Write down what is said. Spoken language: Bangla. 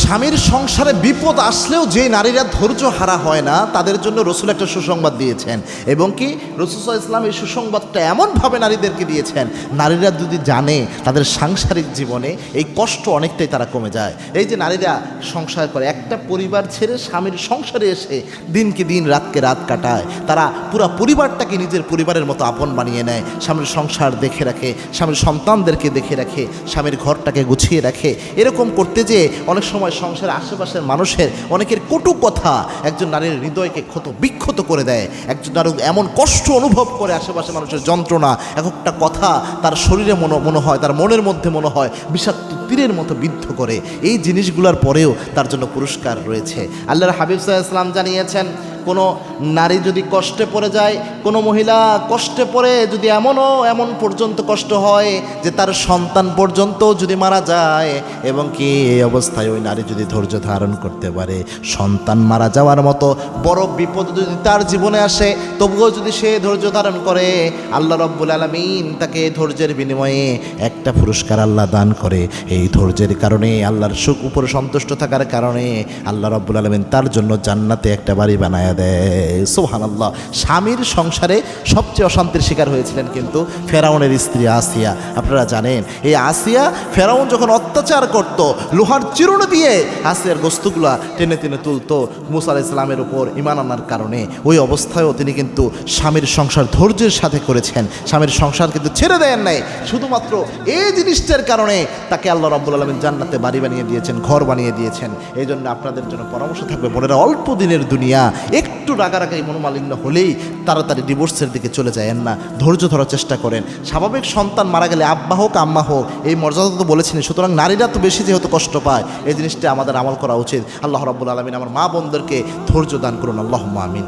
স্বামীর সংসারে বিপদ আসলেও যে নারীরা ধৈর্য হারা হয় না তাদের জন্য রসুল একটা সুসংবাদ দিয়েছেন। এবং কি রসুল সাল্লাল্লাহু আলাইহি ওয়াসাল্লাম এই সুসংবাদটা এমনভাবে নারীদেরকে দিয়েছেন, নারীরা যদি জানে তাদের সাংসারিক জীবনে এই কষ্ট অনেকটাই তারা কমে যায়। এই যে নারীরা সংসার করে, একটা পরিবার ছেড়ে স্বামীর সংসারে এসে দিনকে দিন রাতকে রাত কাটায়, তারা পুরা পরিবারটাকে নিজের পরিবারের মতো আপন বানিয়ে নেয়, স্বামীর সংসার দেখে রাখে, স্বামীর সন্তানদেরকে দেখে রাখে, স্বামীর ঘরটাকে গুছিয়ে রাখে। এরকম করতে যে অনেক সময় সংসারের আশেপাশের মানুষের অনেকের কটু কথা একজন নারীর হৃদয়কে ক্ষত বিক্ষত করে দেয়। একজন নারী এমন কষ্ট অনুভব করে, আশেপাশে মানুষের যন্ত্রণা, এক একটা কথা তার শরীরে মনে হয়, তার মনের মধ্যে মনে হয় বিষাক্ত তীরের মতো বিদ্ধ করে। এই জিনিসগুলোর পরেও তার জন্য পুরস্কার রয়েছে। আল্লাহর হাবিব সাল্লাল্লাহু আলাইহি ওয়াসাল্লাম জানিয়েছেন, কোনো নারী যদি কষ্টে পড়ে যায়, কোনো মহিলা কষ্টে পড়ে যদি এমন পর্যন্ত কষ্ট হয় যে তার সন্তান পর্যন্ত যদি মারা যায়, এবং কি এই অবস্থায় ওই নারী যদি ধৈর্য ধারণ করতে পারে, সন্তান মারা যাওয়ার মতো বড় বিপদ যদি তার জীবনে আসে তবুও যদি সে ধৈর্য ধারণ করে, আল্লাহ রাব্বুল আলামিন তাকে ধৈর্যের বিনিময়ে একটা পুরস্কার আল্লাহ দান করে। এই ধৈর্যের কারণে, আল্লাহর সুখ উপরে সন্তুষ্ট থাকার কারণে আল্লাহ রাব্বুল আলামিন তার জন্য জান্নাতে একটা বাড়ি বানায় দেয়। সুবহানাল্লাহ। স্বামীর সংসারে সবচেয়ে অশান্তির শিকার হয়েছিলেন কিন্তু ফেরাউনের স্ত্রী আসিয়া। আপনারা জানেন, এই আসিয়া ফেরাউন যখন অত্যাচার করত, লোহার চিরুনি দিয়ে আসিয়ার গোস্তগুলা টেনে টেনে তুলতো মুসা আলাইহিস সালামের উপর ঈমান আনার কারণে। ওই অবস্থায়ও তিনি কিন্তু স্বামীর সংসার ধৈর্যের সাথে করেছেন, স্বামীর সংসার কিন্তু ছেড়ে দেন নাই। শুধুমাত্র এই জিনিসটার কারণে তাকে আল্লাহ রাব্বুল আলামিন জান্নাতে বাড়ি বানিয়ে দিয়েছেন, ঘর বানিয়ে দিয়েছেন। এই জন্য আপনাদের জন্য পরামর্শ থাকবে, বোনেরা, অল্প দিনের দুনিয়া, একটু রাগারাগি মনোমালিন্য হলেই তাড়াতাড়ি ডিভোর্সের দিকে চলে যায়েন না, ধৈর্য ধরার চেষ্টা করেন। স্বাভাবিক সন্তান মারা গেলে আব্বা হোক আম্মা হোক এই মর্যাদা তো বলেছেন, সুতরাং নারীরা তো বেশি যেহেতু কষ্ট পায়, এই জিনিসটা আমাদের আমল করা উচিত। আল্লাহ রাব্বুল আলামিন আমার মা বোনদেরকে ধৈর্য দান করুন, আল্লাহুম্মা আমিন।